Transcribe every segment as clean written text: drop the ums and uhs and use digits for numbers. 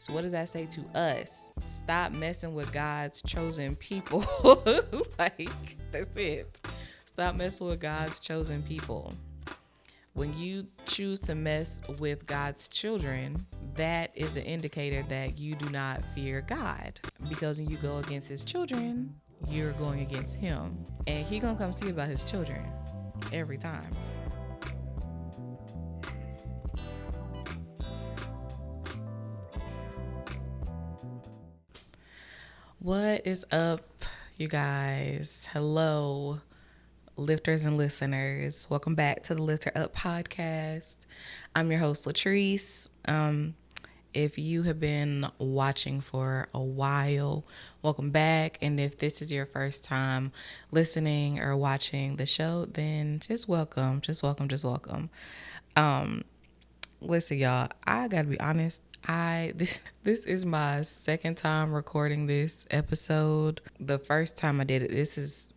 So what does that say to us? Stop messing with God's chosen people. Like, that's it. Stop messing with God's chosen people. When you choose to mess with God's children, that is an indicator that you do not fear God. Because when you go against his children, you're going against him. And he gonna come see about his children every time. What is up, you guys? Hello, lifters and listeners. Welcome back to the Lifter Up podcast. I'm your host, Latrice. If you have been watching for a while, welcome back. And if this is your first time listening or watching the show, then just welcome. Listen, y'all, I gotta be honest. This is my second time recording this episode. The first time I did it, it's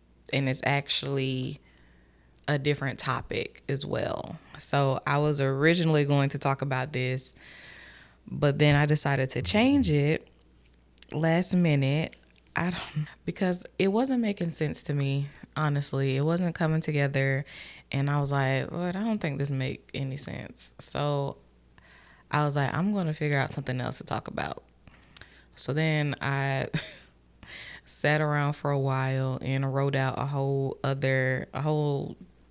actually a different topic as well. So I was originally going to talk about this, but then I decided to change it last minute. Because it wasn't making sense to me. Honestly, it wasn't coming together, and I was like, Lord, I don't think this make any sense. So I was like, I'm going to figure out something else to talk about. So then I sat around for a while and wrote out a whole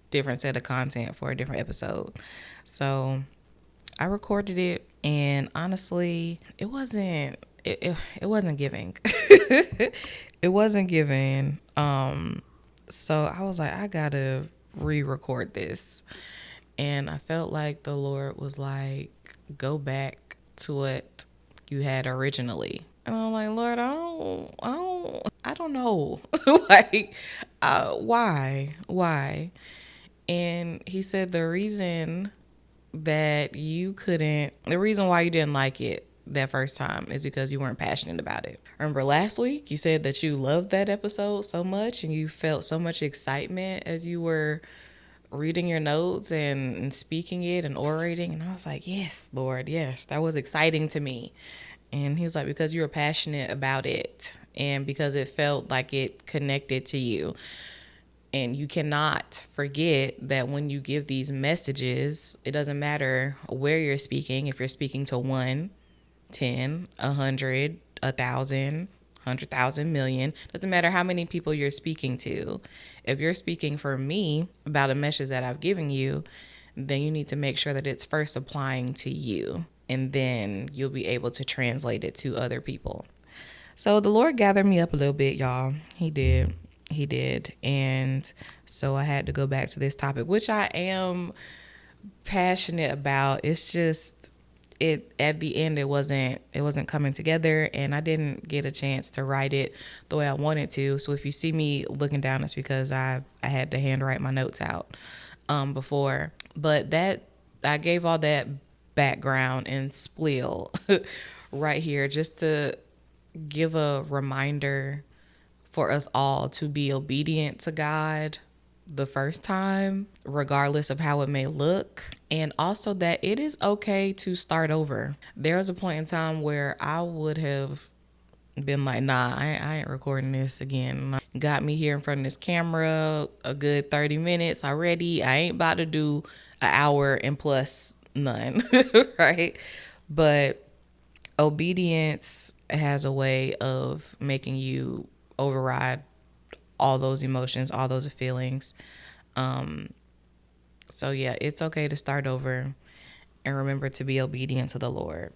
different set of content for a different episode. So I recorded it, and honestly, it wasn't giving. It wasn't giving. So I was like, I gotta re-record this. And I felt like the Lord was like, go back to what you had originally. And I'm like, Lord, I don't know. Like, why? And he said the reason why you didn't like it that first time is because you weren't passionate about it. Remember last week you said that you loved that episode so much and you felt so much excitement as you were reading your notes and speaking it and orating. And I was like, yes, Lord, yes, that was exciting to me. And he was like, because you were passionate about it and because it felt like it connected to you. And you cannot forget that when you give these messages, it doesn't matter where you're speaking. If you're speaking to 1, 10, 100, 1,000, 100,000, million, doesn't matter how many people you're speaking to. If you're speaking for me about a message that I've given you, then you need to make sure that it's first applying to you. And then you'll be able to translate it to other people. So the Lord gathered me up a little bit, y'all. He did. And so I had to go back to this topic, which I am passionate about. It's just at the end it wasn't coming together, and I didn't get a chance to write it the way I wanted to. So if you see me looking down, it's because I had to handwrite my notes out before. But that I gave all that background and splill right here just to give a reminder for us all to be obedient to God the first time, regardless of how it may look. And also that it is okay to start over. There was a point in time where I would have been like, nah, I ain't recording this again. Got me here in front of this camera a good 30 minutes already. I ain't about to do an hour and plus none, right? But obedience has a way of making you override all those emotions, all those feelings. So yeah, it's okay to start over and remember to be obedient to the Lord.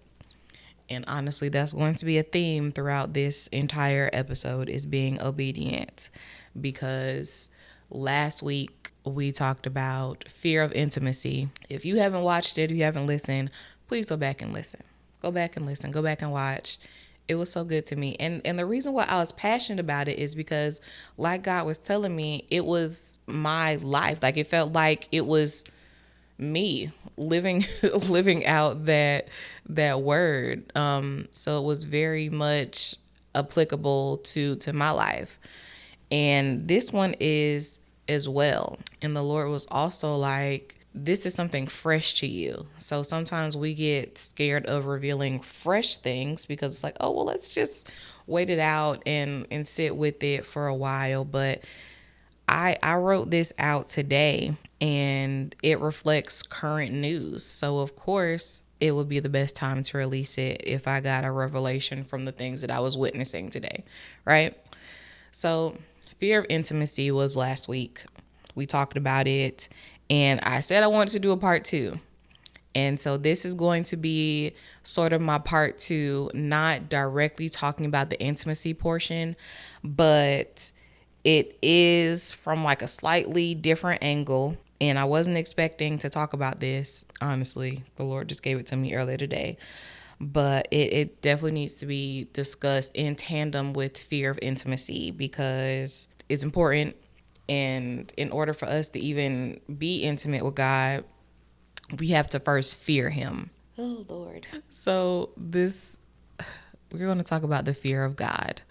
And honestly, that's going to be a theme throughout this entire episode, is being obedient, because last week we talked about fear of intimacy. If you haven't watched it, if you haven't listened, please go back and listen. Go back and watch. It was so good to me. And the reason why I was passionate about it is because, like God was telling me, it was my life. Like, it felt like it was me living out that word. So it was very much applicable to my life. And this one is as well. And the Lord was also like, this is something fresh to you. So sometimes we get scared of revealing fresh things because it's like, oh, well, let's just wait it out and sit with it for a while. But I wrote this out today and it reflects current news. So, of course, it would be the best time to release it if I got a revelation from the things that I was witnessing today, right? So, fear of intimacy was last week. We talked about it, and I said I wanted to do a part two. And so this is going to be sort of my part two, not directly talking about the intimacy portion, but it is from like a slightly different angle. And I wasn't expecting to talk about this, honestly. The Lord just gave it to me earlier today. But it definitely needs to be discussed in tandem with fear of intimacy because it's important. And in order for us to even be intimate with God, we have to first fear him. Oh, Lord. So we're going to talk about the fear of God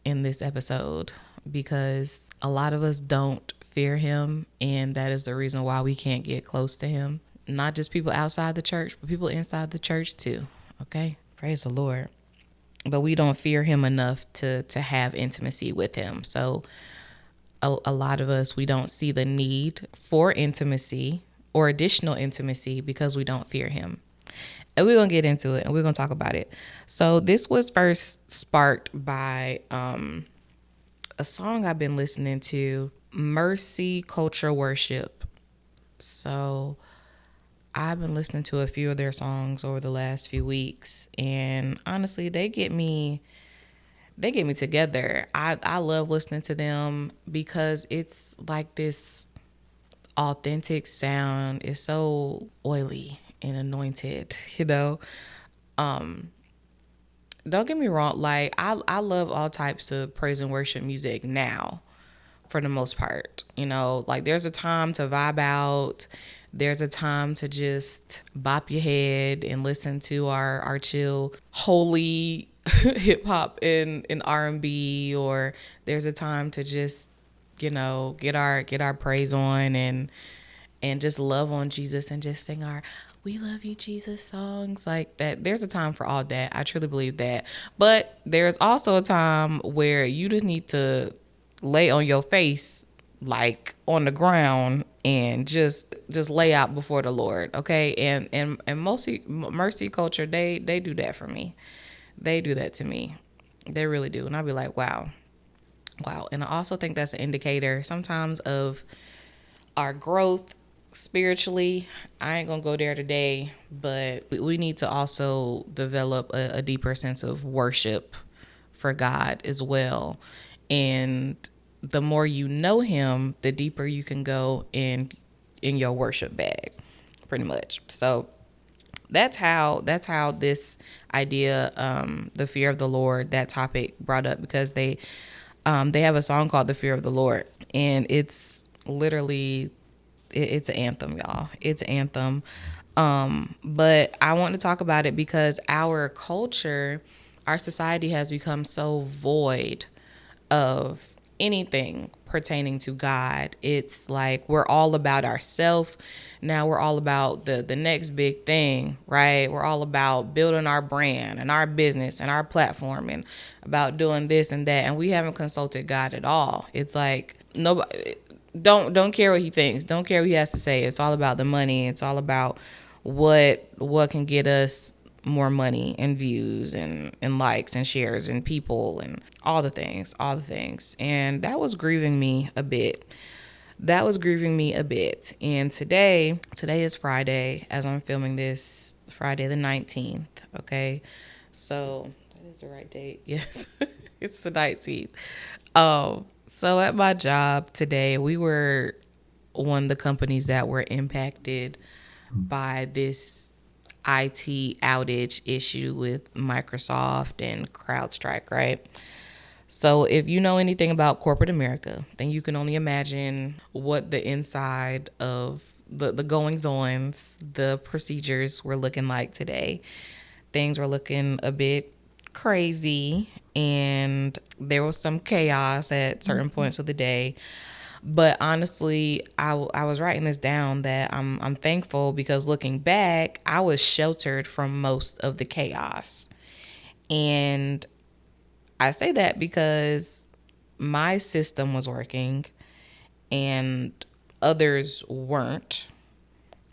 in this episode because a lot of us don't fear him, and that is the reason why we can't get close to him. Not just people outside the church, but people inside the church too. Okay? Praise the Lord. But we don't fear him enough to have intimacy with him. So a lot of us, we don't see the need for intimacy or additional intimacy because we don't fear him. And we're going to get into it and we're going to talk about it. So this was first sparked by a song I've been listening to, Mercy Culture Worship. So I've been listening to a few of their songs over the last few weeks, and honestly, they get me together. I love listening to them because it's like this authentic sound. It's so oily and anointed, you know. Don't get me wrong, like I love all types of praise and worship music now, for the most part. You know, like there's a time to vibe out. There's a time to just bop your head and listen to our chill, holy hip hop and R&B, or there's a time to just, you know, get our praise on and just love on Jesus and just sing our "We Love You, Jesus" songs like that. There's a time for all that. I truly believe that. But there's also a time where you just need to lay on your face, like on the ground, and just lay out before the Lord, okay? And mercy culture, they do that for me. They do that to me. They really do. And I'll be like, wow. And I also think that's an indicator sometimes of our growth spiritually. I ain't gonna go there today, but we need to also develop a deeper sense of worship for God as well. And the more you know him, the deeper you can go in your worship bag, pretty much. So that's how this idea, the fear of the Lord, that topic brought up, because they have a song called "The Fear of the Lord," and it's literally it's an anthem, y'all. It's an anthem. But I want to talk about it because our culture, our society has become so void of anything pertaining to God. It's like we're all about ourselves. Now we're all about the next big thing, right? We're all about building our brand and our business and our platform and about doing this and that. And we haven't consulted God at all. It's like nobody don't care what he thinks. Don't care what he has to say. It's all about the money. It's all about what can get us more money and views and likes and shares and people and all the things. And that was grieving me a bit. And today is Friday, as I'm filming this, Friday the 19th. Okay. So that is the right date. Yes. It's the 19th. So at my job today, we were one of the companies that were impacted by this IT outage issue with Microsoft and CrowdStrike, right? So if you know anything about corporate America, then you can only imagine what the inside of the goings-ons, the procedures were looking like today. Things were looking a bit crazy, and there was some chaos at certain points of the day. But honestly, I was writing this down that I'm thankful because looking back, I was sheltered from most of the chaos. And I say that because my system was working and others weren't.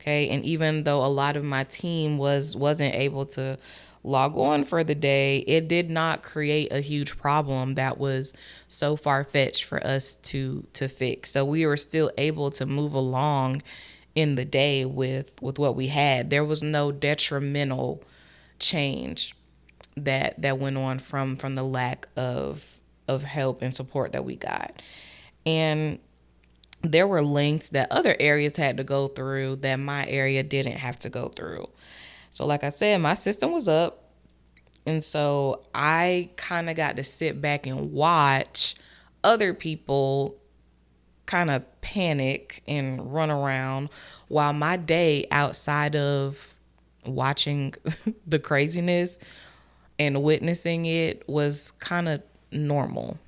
Okay. And even though a lot of my team wasn't able to log on for the day, it did not create a huge problem that was so far fetched for us to fix. So we were still able to move along in the day with what we had. There was no detrimental change that went on from the lack of help and support that we got. And there were links that other areas had to go through that my area didn't have to go through. So, like I said, my system was up. And so I kind of got to sit back and watch other people kind of panic and run around while my day outside of watching the craziness and witnessing it was kind of normal.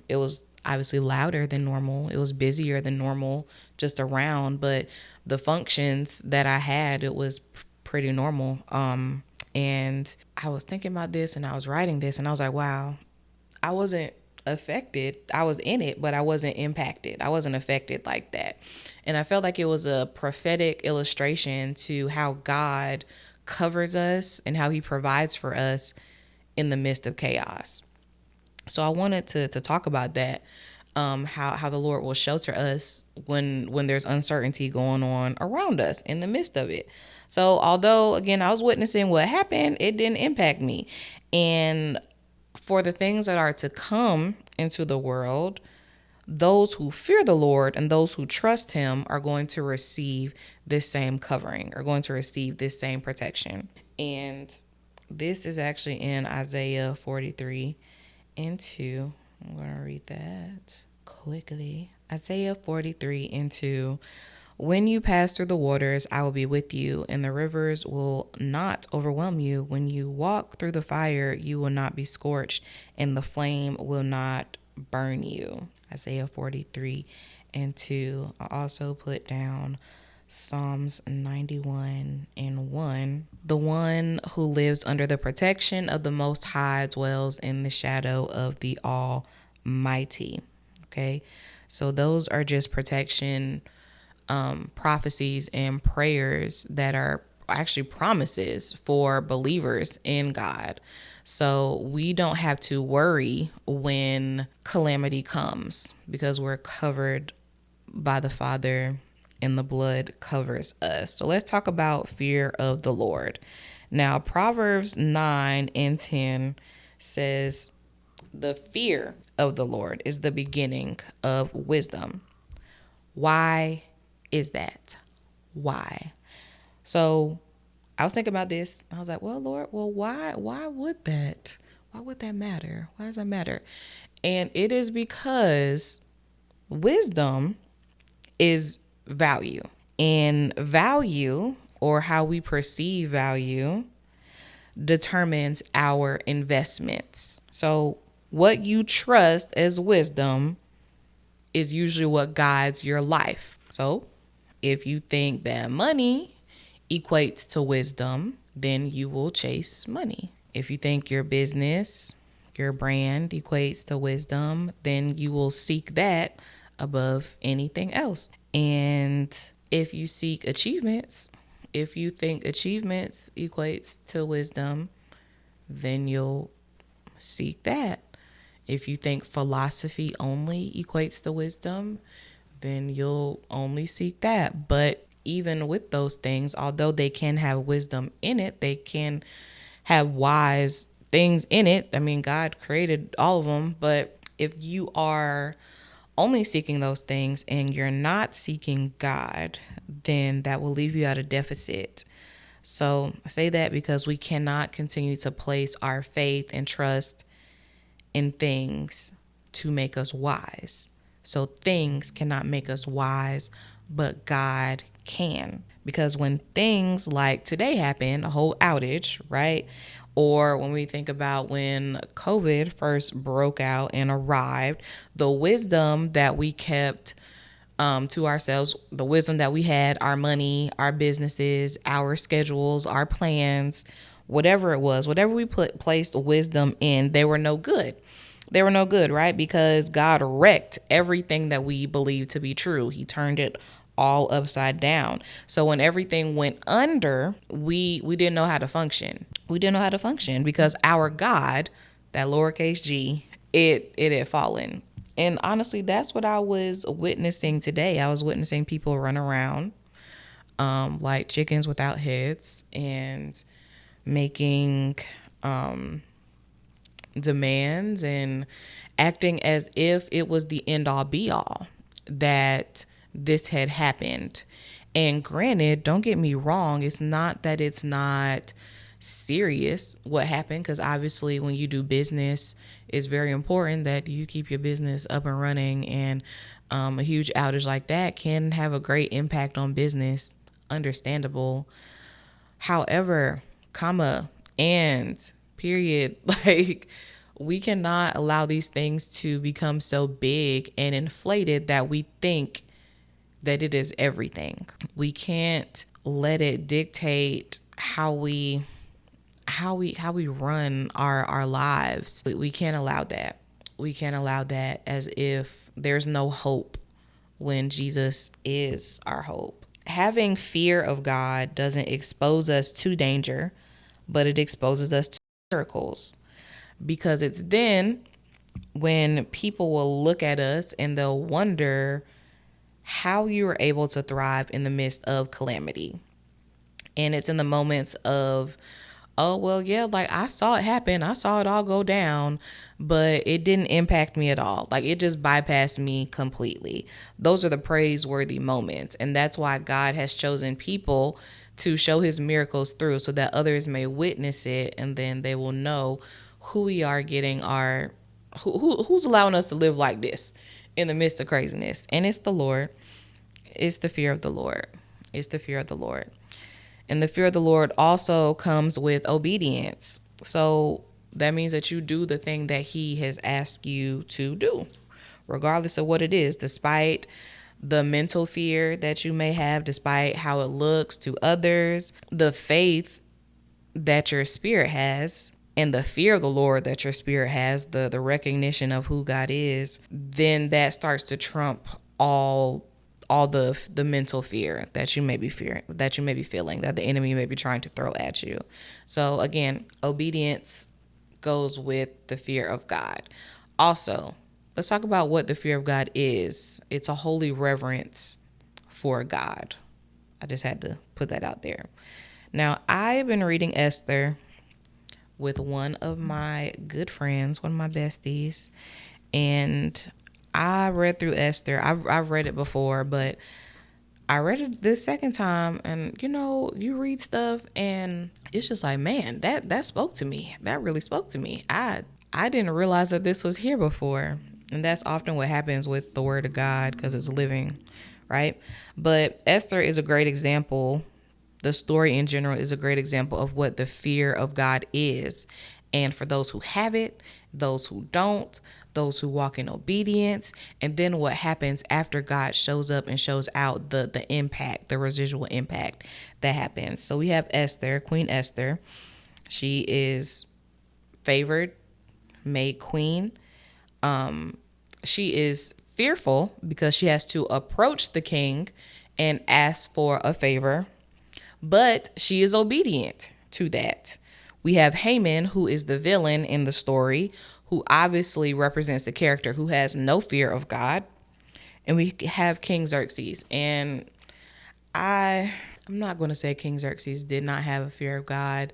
It was obviously louder than normal. It was busier than normal just around, but the functions that I had, it was pretty normal. And I was thinking about this and I was writing this and I was like, wow, I wasn't affected. I was in it, but I wasn't impacted. I wasn't affected like that. And I felt like it was a prophetic illustration to how God covers us and how he provides for us in the midst of chaos. So I wanted to talk about that, how the Lord will shelter us when there's uncertainty going on around us in the midst of it. So although again I was witnessing what happened, it didn't impact me. And for the things that are to come into the world, those who fear the Lord and those who trust him are going to receive this same covering, are going to receive this same protection. And this is actually in Isaiah 43 and 2. I'm going to read that quickly. Isaiah 43 and 2. When you pass through the waters, I will be with you, and the rivers will not overwhelm you. When you walk through the fire, you will not be scorched, and the flame will not burn you. Isaiah 43 and 2. I also put down Psalms 91 and 1. The one who lives under the protection of the Most High dwells in the shadow of the Almighty. Okay, so those are just protection prophecies and prayers that are actually promises for believers in God. So we don't have to worry when calamity comes because we're covered by the Father and the blood covers us. So let's talk about fear of the Lord. Now, Proverbs 9 and 10 says, the fear of the Lord is the beginning of wisdom. Why is that? Why? So I was thinking about this. I was like, well, Lord, well, why would that? Why would that matter? Why does that matter? And it is because wisdom is value. And value, or how we perceive value, determines our investments. So what you trust as wisdom is usually what guides your life. So if you think that money equates to wisdom, then you will chase money. If you think your business, your brand equates to wisdom, then you will seek that above anything else. And if you seek achievements, if you think achievements equates to wisdom, then you'll seek that. If you think philosophy only equates to wisdom, then you'll only seek that. But even with those things, although they can have wisdom in it, they can have wise things in it. I mean, God created all of them. But if you are only seeking those things and you're not seeking God, then that will leave you at a deficit. So I say that because we cannot continue to place our faith and trust in things to make us wise. So things cannot make us wise, but God can. Because when things like today happen, a whole outage, right? Or when we think about when COVID first broke out and arrived, the wisdom that we kept to ourselves, the wisdom that we had, our money, our businesses, our schedules, our plans, whatever it was, whatever we placed wisdom in, they were no good. They were no good, right? Because God wrecked everything that we believed to be true. He turned it all upside down. So when everything went under, we didn't know how to function. We didn't know how to function because our God, that lowercase g, it had fallen. And honestly, that's what I was witnessing today. I was witnessing people run around like chickens without heads and making demands and acting as if it was the end all be all that this had happened. And granted, don't get me wrong, it's not that it's not serious what happened, because obviously when you do business, it's very important that you keep your business up and running, and a huge outage like that can have a great impact on business. Understandable. However, comma, and period, like, we cannot allow these things to become so big and inflated that we think that it is everything. We can't let it dictate how we run our lives. We can't allow that. We can't allow that, as if there's no hope when Jesus is our hope. Having fear of God doesn't expose us to danger, but it exposes us to miracles. Because it's then when people will look at us and they'll wonder how you were able to thrive in the midst of calamity. And it's in the moments of, oh, well, yeah, like I saw it happen. I saw it all go down, but it didn't impact me at all. Like it just bypassed me completely. Those are the praiseworthy moments. And that's why God has chosen people to show his miracles through, so that others may witness it, and then they will know who we are getting our, who's allowing us to live like this in the midst of craziness. And it's the Lord. It's the fear of the Lord. It's the fear of the Lord. And the fear of the Lord also comes with obedience. So that means that you do the thing that he has asked you to do, regardless of what it is, despite the mental fear that you may have, despite how it looks to others, the faith that your spirit has, and the fear of the Lord that your spirit has, the recognition of who God is, then that starts to trump all the mental fear that you may be feeling, that the enemy may be trying to throw at you. So again, obedience goes with the fear of God. Also, let's talk about what the fear of God is. It's a holy reverence for God. I just had to put that out there. Now, I've been reading Esther with one of my good friends, one of my besties, and I read through Esther. I've read it before, but I read it this second time, and you read stuff and it's just like, man, that spoke to me. That really spoke to me. I didn't realize that this was here before. And that's often what happens with the word of God, because it's living, right? But Esther is a great example. The story in general is a great example of what the fear of God is. And for those who have it, those who don't, those who walk in obedience, and then what happens after God shows up and shows out, the impact, the residual impact that happens. So we have Esther, Queen Esther. She is favored, made queen. She is fearful because she has to approach the king and ask for a favor, but she is obedient to that. We have Haman, who is the villain in the story, who obviously represents the character who has no fear of God. And we have King Xerxes. And I'm not going to say King Xerxes did not have a fear of God.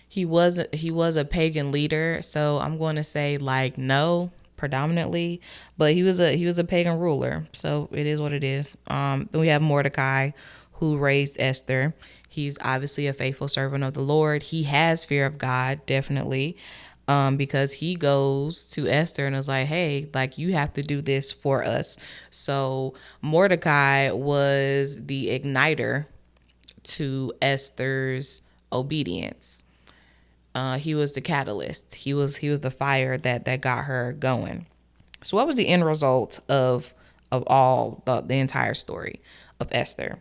He was a pagan leader, so I'm going to say no, predominantly, but he was a pagan ruler, so it is what it is. Then we have Mordecai, who raised Esther. He's obviously a faithful servant of the Lord. He has fear of God, definitely, because he goes to Esther and is like, hey, you have to do this for us. So Mordecai was the igniter to Esther's obedience. He was the catalyst. He was the fire that got her going. So what was the end result of all the entire story of Esther?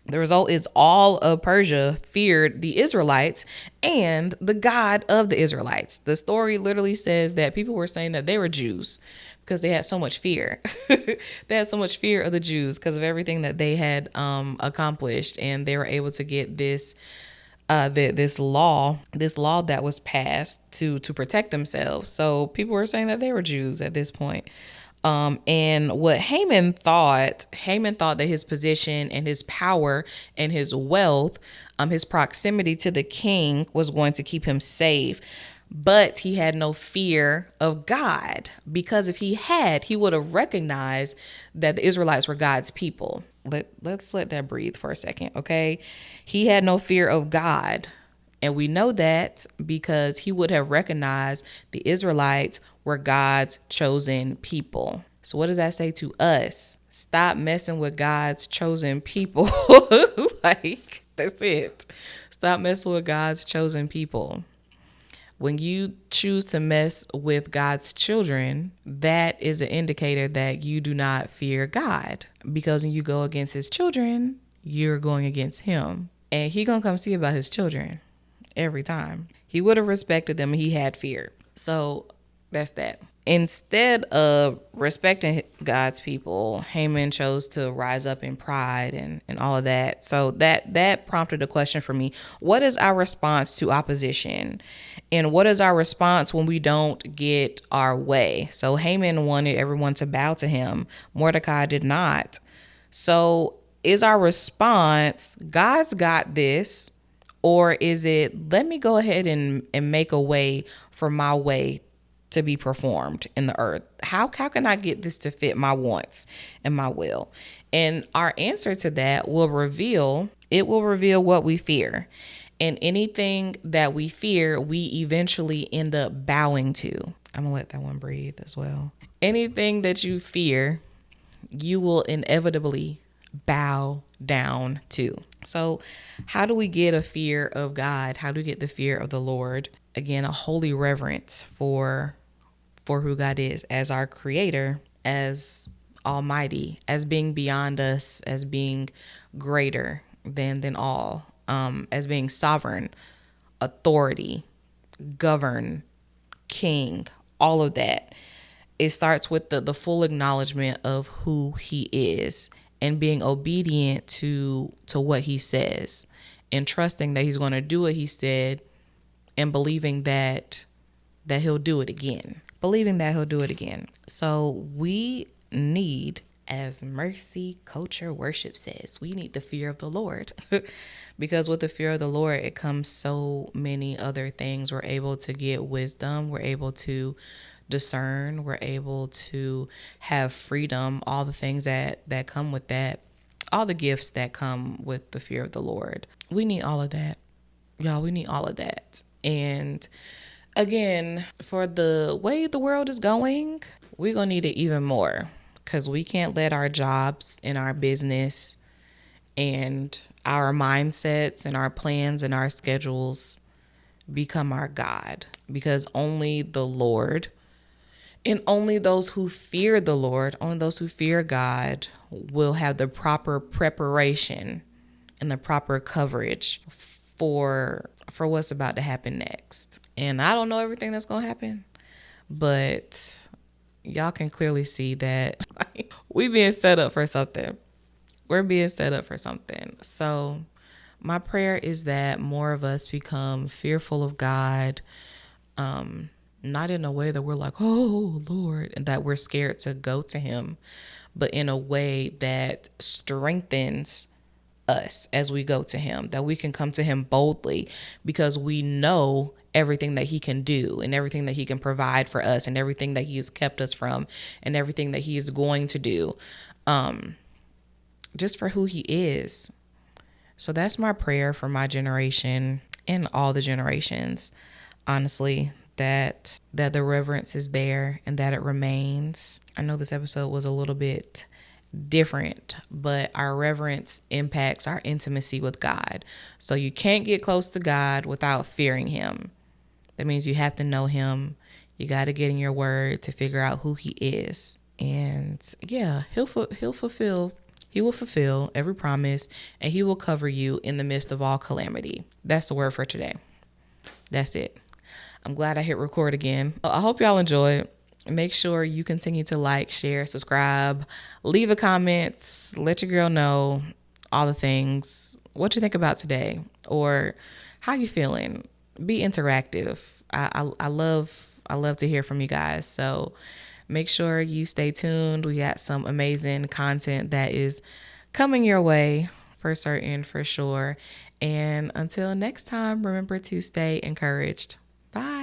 The result is all of Persia feared the Israelites and the God of the Israelites. The story literally says that people were saying that they were Jews because they had so much fear. They had so much fear of the Jews because of everything that they had accomplished, and they were able to get this law that was passed to protect themselves. So people were saying that they were Jews at this point. And what Haman thought that his position and his power and his wealth, his proximity to the king was going to keep him safe. But he had no fear of God, because if he had, he would have recognized that the Israelites were God's people. Let's let that breathe for a second, okay? He had no fear of God. And we know that because he would have recognized the Israelites were God's chosen people. So what does that say to us? Stop messing with God's chosen people. Like, that's it. Stop messing with God's chosen people. When you choose to mess with God's children, that is an indicator that you do not fear God. Because when you go against his children, you're going against him. And he gonna come see about his children every time. He would have respected them and he had fear. So that's that. Instead of respecting God's people, Haman chose to rise up in pride and all of that. So that prompted a question for me. What is our response to opposition? And what is our response when we don't get our way? So Haman wanted everyone to bow to him. Mordecai did not. So is our response, God's got this? Or is it, let me go ahead and make a way for my way to be performed in the earth? How can I get this to fit my wants and my will? And our answer to that will reveal what we fear. And anything that we fear, we eventually end up bowing to. I'm gonna let that one breathe as well. Anything that you fear, you will inevitably bow down to. So how do we get a fear of God? How do we get the fear of the Lord? Again, a holy reverence for who God is as our creator, as almighty, as being beyond us, as being greater than all, as being sovereign, authority, govern, king, all of that. It starts with the full acknowledgement of who he is and being obedient to what he says and trusting that he's going to do what he said and believing that he'll do it again. So we need, as Mercy Culture Worship says, we need the fear of the Lord. Because with the fear of the Lord, it comes so many other things. We're able to get wisdom. We're able to discern. We're able to have freedom, all the things that come with that, all the gifts that come with the fear of the Lord. We need all of that. Y'all, we need all of that. And again, for the way the world is going, we're going to need it even more, because we can't let our jobs and our business and our mindsets and our plans and our schedules become our God, because only the Lord and only those who fear the Lord, only those who fear God will have the proper preparation and the proper coverage for what's about to happen next. And I don't know everything that's going to happen, but y'all can clearly see that we being set up for something. We're being set up for something. So my prayer is that more of us become fearful of God, not in a way that we're like, oh, Lord, and that we're scared to go to him, but in a way that strengthens us as we go to him, that we can come to him boldly because we know everything that he can do and everything that he can provide for us and everything that he has kept us from and everything that he is going to do, just for who he is. So that's my prayer for my generation and all the generations, honestly, that the reverence is there and that it remains. I know this episode was a little bit different, but our reverence impacts our intimacy with God. So you can't get close to God without fearing him. That means you have to know him. You got to get in your word to figure out who he is. And yeah, he will fulfill every promise, and he will cover you in the midst of all calamity. That's the word for today. That's it. I'm glad I hit record again. I hope y'all enjoyed. Make sure you continue to like, share, subscribe, leave a comment, let your girl know all the things. What you think about today, or how you feeling. Be interactive. I love to hear from you guys. So make sure you stay tuned. We got some amazing content that is coming your way for certain, for sure. And until next time, remember to stay encouraged. Bye.